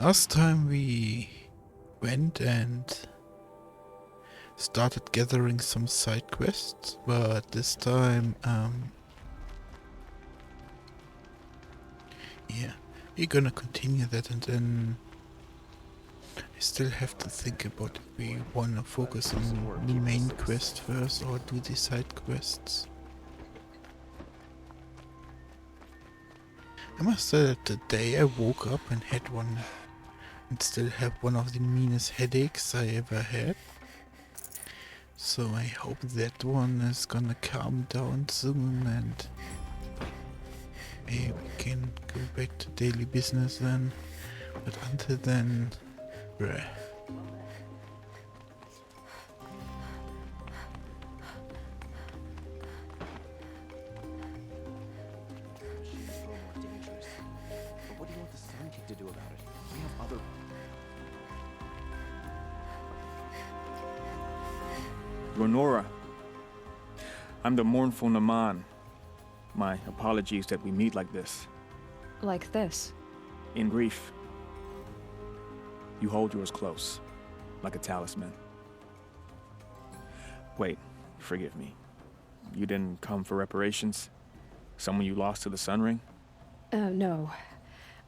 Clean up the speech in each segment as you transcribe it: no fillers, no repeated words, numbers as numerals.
Last time we went and started gathering some side quests, but this time, yeah, we're gonna continue that, and then I still have to think about if we wanna focus on the main quest first or do the side quests. I must say that the day I woke up and had one and still have one of the meanest headaches I ever had. So I hope that one is gonna calm down soon and maybe we can go back to daily business then. But until then, bruh. Machines grow more dangerous. But what do you want the Sun King to do about it? We have other... Lenora, I'm the mournful Naman. My apologies that we meet like this. Like this? In grief. You hold yours close, like a talisman. Wait, forgive me. You didn't come for reparations? Someone you lost to the Sun Ring? No.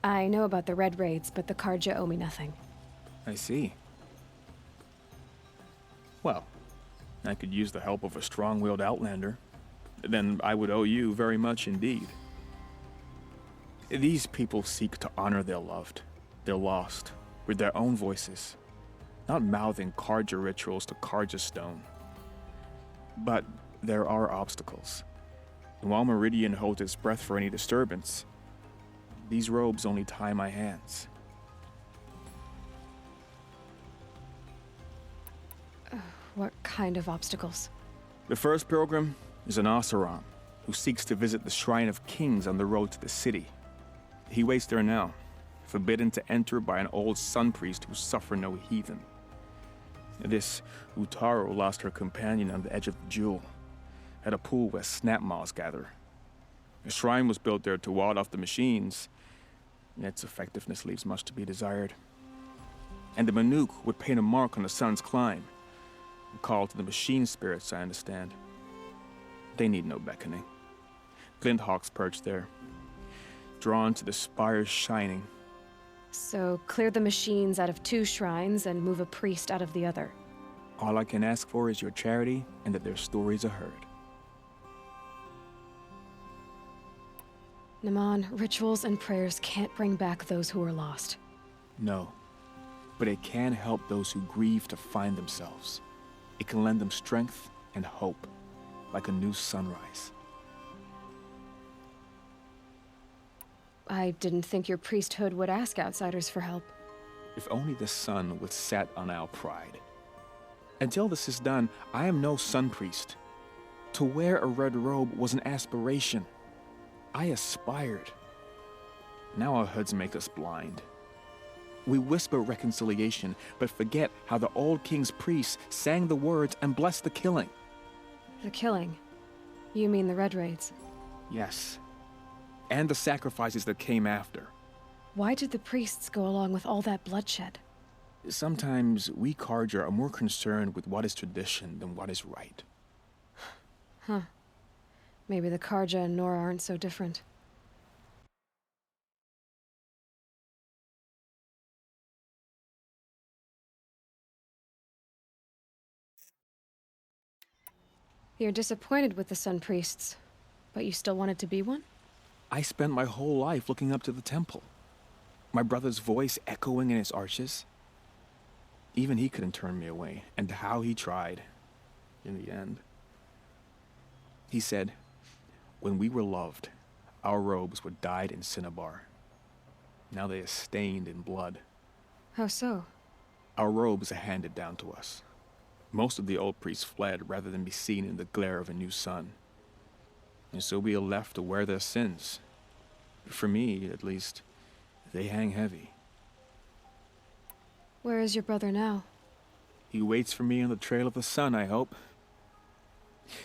I know about the Red Raids, but the Karja owe me nothing. I see. Well, I could use the help of a strong-willed outlander. Then I would owe you very much indeed. These people seek to honor their loved, their lost, with their own voices, not mouthing Karja rituals to Karja stone. But there are obstacles. And while Meridian holds its breath for any disturbance, these robes only tie my hands. What kind of obstacles? The first pilgrim is an Oseram who seeks to visit the Shrine of Kings on the road to the city. He waits there now, forbidden to enter by an old sun priest who suffer no heathen. This Utaro lost her companion on the edge of the jewel, at a pool where snap moths gather. A shrine was built there to ward off the machines, and its effectiveness leaves much to be desired. And the Manuk would paint a mark on the sun's climb, a call to the machine spirits, I understand. They need no beckoning. Glint hawks perch there, drawn to the spires shining. So, clear the machines out of 2 shrines and move a priest out of the other. All I can ask for is your charity and that their stories are heard. Naman, rituals and prayers can't bring back those who are lost. No, but it can help those who grieve to find themselves. It can lend them strength and hope, like a new sunrise. I didn't think your priesthood would ask outsiders for help. If only the sun would set on our pride. Until this is done, I am no sun priest. To wear a red robe was an aspiration. I aspired. Now our hoods make us blind. We whisper reconciliation, but forget how the old king's priests sang the words and blessed the killing. The killing? You mean the Red Raids? Yes. And the sacrifices that came after. Why did the priests go along with all that bloodshed? Sometimes we Karja are more concerned with what is tradition than what is right. Huh. Maybe the Karja and Nora aren't so different. You're disappointed with the Sun Priests, but you still wanted to be one? I spent my whole life looking up to the temple. My brother's voice echoing in its arches. Even he couldn't turn me away, and how he tried, in the end. He said, when we were loved, our robes were dyed in cinnabar. Now they are stained in blood. How so? Our robes are handed down to us. Most of the old priests fled rather than be seen in the glare of a new sun. And so we are left to wear their sins. For me, at least, they hang heavy. Where is your brother now? He waits for me on the trail of the sun, I hope.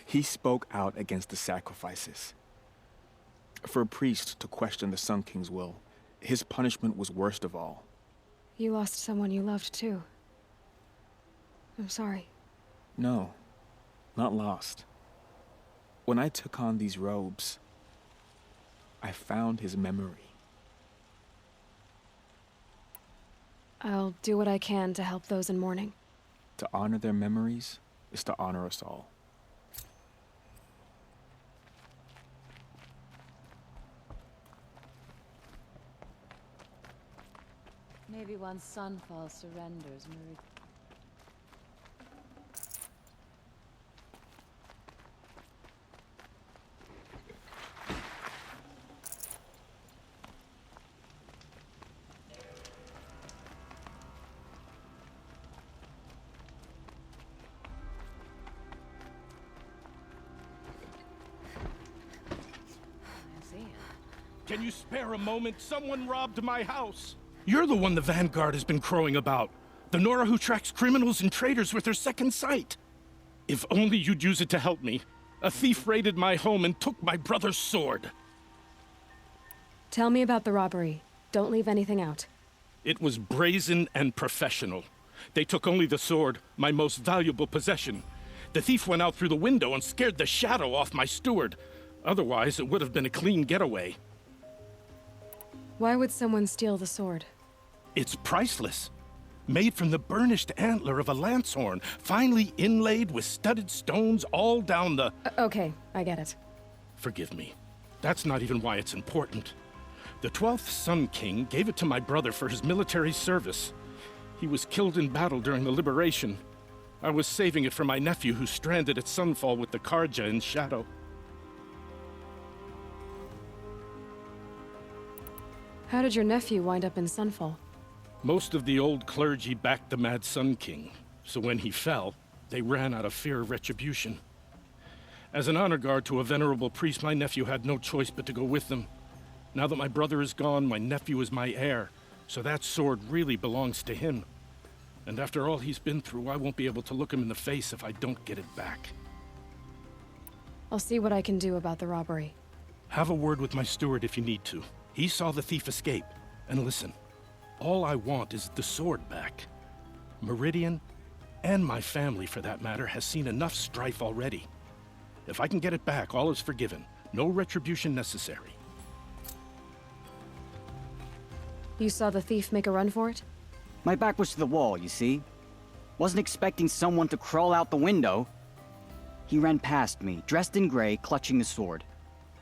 He spoke out against the sacrifices. For a priest to question the Sun King's will, his punishment was worst of all. You lost someone you loved too. I'm sorry. No, not lost. When I took on these robes, I found his memory. I'll do what I can to help those in mourning. To honor their memories is to honor us all. Maybe once Sunfall surrenders, Marie. Can you spare a moment? Someone robbed my house. You're the one the Vanguard has been crowing about. The Nora who tracks criminals and traitors with her second sight. If only you'd use it to help me. A thief raided my home and took my brother's sword. Tell me about the robbery. Don't leave anything out. It was brazen and professional. They took only the sword, my most valuable possession. The thief went out through the window and scared the shadow off my steward. Otherwise, it would have been a clean getaway. Why would someone steal the sword? It's priceless. Made from the burnished antler of a lancehorn, finely inlaid with studded stones all down the... Okay, I get it. Forgive me. That's not even why it's important. The 12th Sun King gave it to my brother for his military service. He was killed in battle during the liberation. I was saving it for my nephew who's stranded at Sunfall with the Karja in shadow. How did your nephew wind up in Sunfall? Most of the old clergy backed the Mad Sun King, so when he fell, they ran out of fear of retribution. As an honor guard to a venerable priest, my nephew had no choice but to go with them. Now that my brother is gone, my nephew is my heir, so that sword really belongs to him. And after all he's been through, I won't be able to look him in the face if I don't get it back. I'll see what I can do about the robbery. Have a word with my steward if you need to. He saw the thief escape. And listen, all I want is the sword back. Meridian, and my family for that matter, has seen enough strife already. If I can get it back, all is forgiven. No retribution necessary. You saw the thief make a run for it? My back was to the wall, you see. Wasn't expecting someone to crawl out the window. He ran past me, dressed in gray, clutching the sword.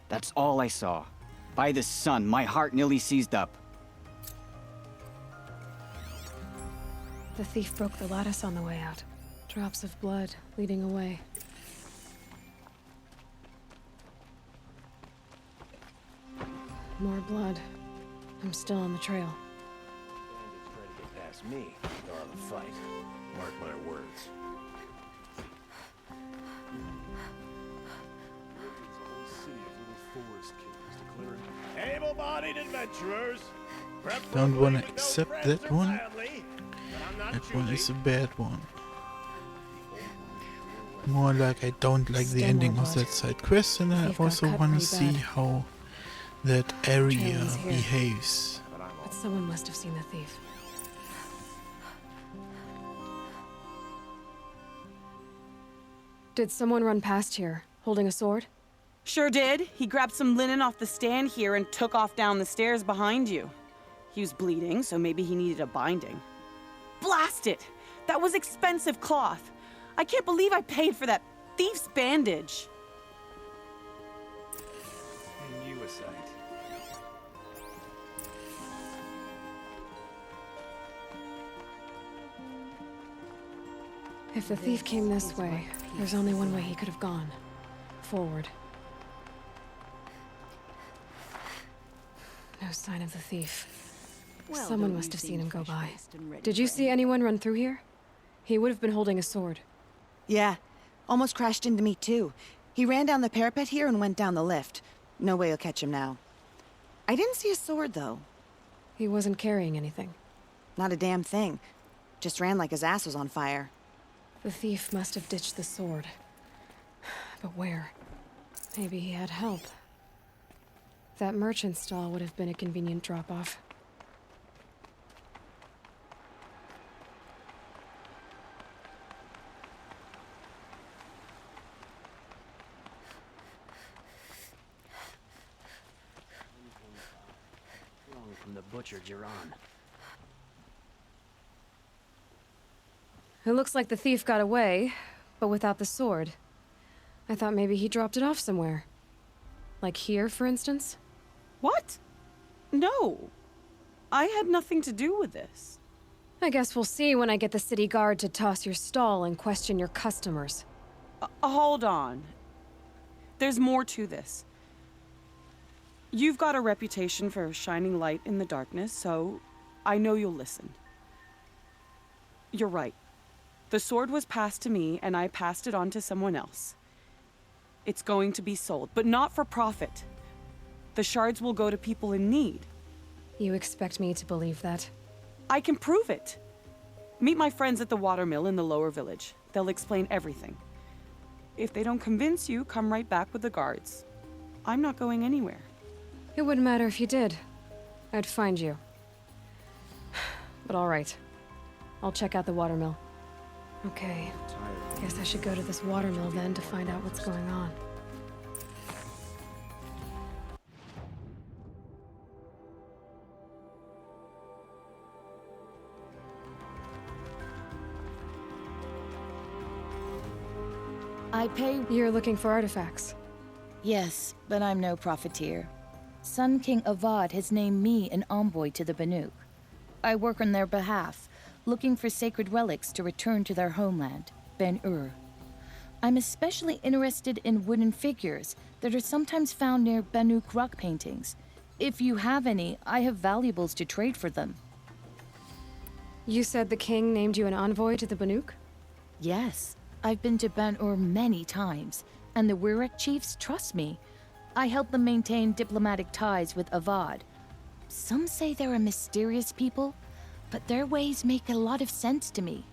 That's all I saw. By the sun, my heart nearly seized up. The thief broke the lattice on the way out. Drops of blood leading away. More blood. I'm still on the trail. Bandits try to get past me. They're on the fight. Mark my words. Able-bodied adventurers. Don't want to accept that one. That one is a bad one. More like I don't like the Still ending more of blood. that side quest, and I Thief got also cut want to pretty see bad. how that area Trail's here. behaves. But someone must have seen the thief. Did someone run past here, holding a sword? Sure did. He grabbed some linen off the stand here and took off down the stairs behind you. He was bleeding, so maybe he needed a binding. Blast it! That was expensive cloth. I can't believe I paid for that thief's bandage. And you a sight. If the thief came this way, there's only one way he could have gone. Forward. No sign of the thief. Someone must have seen him go by. Did you see anyone run through here? He would have been holding a sword. Yeah, almost crashed into me too. He ran down the parapet here and went down the lift. No way you'll catch him now. I didn't see a sword though. He wasn't carrying anything. Not a damn thing. Just ran like his ass was on fire. The thief must have ditched the sword. But where? Maybe he had help. That merchant stall would have been a convenient drop-off. from the butchered you're on. It looks like the thief got away, but without the sword. I thought maybe he dropped it off somewhere. Like here, for instance? What? No. I had nothing to do with this. I guess we'll see when I get the city guard to toss your stall and question your customers. Hold on. There's more to this. You've got a reputation for shining light in the darkness, so I know you'll listen. You're right. The sword was passed to me, and I passed it on to someone else. It's going to be sold, but not for profit. The shards will go to people in need. You expect me to believe that? I can prove it. Meet my friends at the watermill in the lower village. They'll explain everything. If they don't convince you, come right back with the guards. I'm not going anywhere. It wouldn't matter if you did. I'd find you. But all right. I'll check out the watermill. Okay. Guess I should go to this watermill then to find out what's going on. I pay. You're looking for artifacts. Yes, but I'm no profiteer. Sun King Avad has named me an envoy to the Banuk. I work on their behalf, looking for sacred relics to return to their homeland, Ben-Ur. I'm especially interested in wooden figures that are sometimes found near Banuk rock paintings. If you have any, I have valuables to trade for them. You said the king named you an envoy to the Banuk? Yes, I've been to Ben-Ur many times, and the Wirek chiefs trust me. I help them maintain diplomatic ties with Avad. Some say they're a mysterious people, but their ways make a lot of sense to me.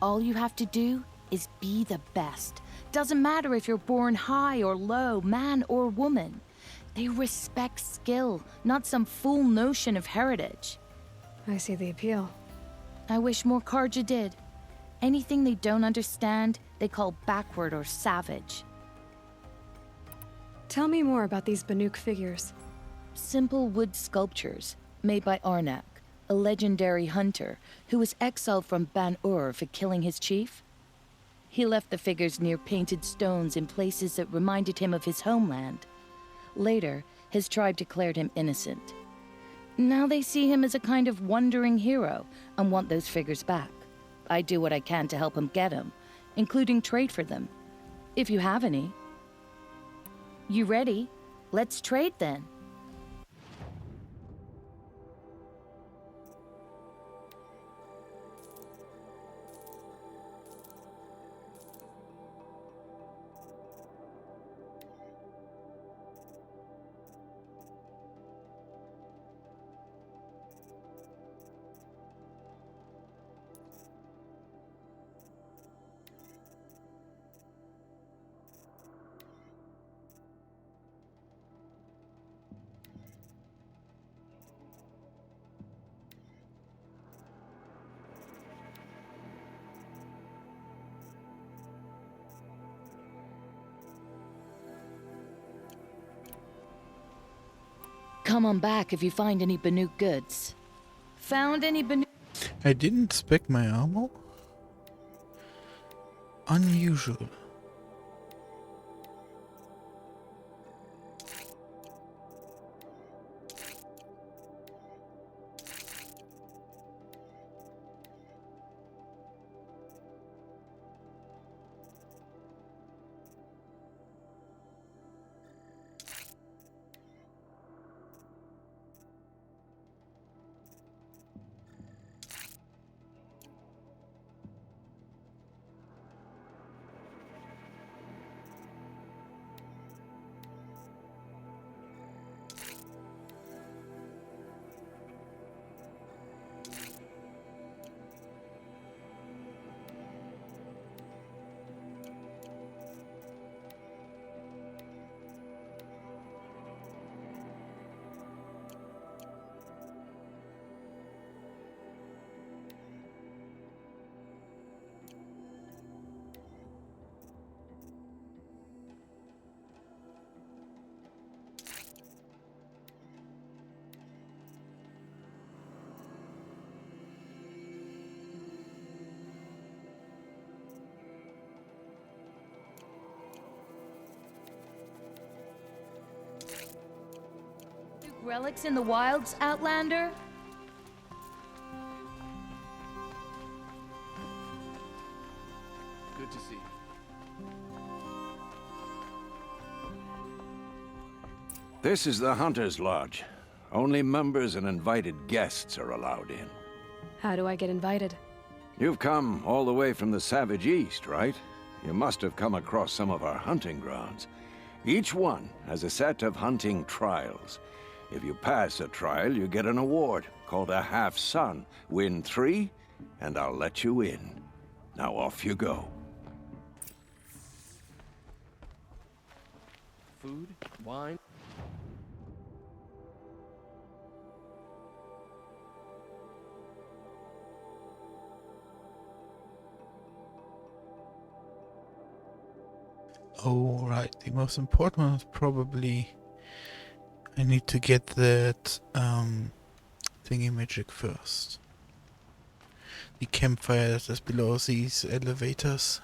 All you have to do is be the best. Doesn't matter if you're born high or low, man or woman. They respect skill, not some fool notion of heritage. I see the appeal. I wish more Karja did. Anything they don't understand, they call backward or savage. Tell me more about these Banuk figures. Simple wood sculptures made by Arnak, a legendary hunter who was exiled from Ban-Ur for killing his chief. He left the figures near painted stones in places that reminded him of his homeland. Later, his tribe declared him innocent. Now they see him as a kind of wandering hero and want those figures back. I do what I can to help him get them, including trade for them, if you have any. You ready? Let's trade then. Come on back if you find any Banuk goods. Found any Banuk? I didn't spec my ammo. Unusual. relics in the wilds, Outlander? Good to see you. This is the Hunter's Lodge. Only members and invited guests are allowed in. How do I get invited? You've come all the way from the Savage East, right? You must have come across some of our hunting grounds. Each one has a set of hunting trials. If you pass a trial, you get an award called a half-sun. Win 3, and I'll let you in. Now off you go. Food, wine. Oh, right. The most important one is probably I need to get that thingy magic first. The campfire that is below these elevators.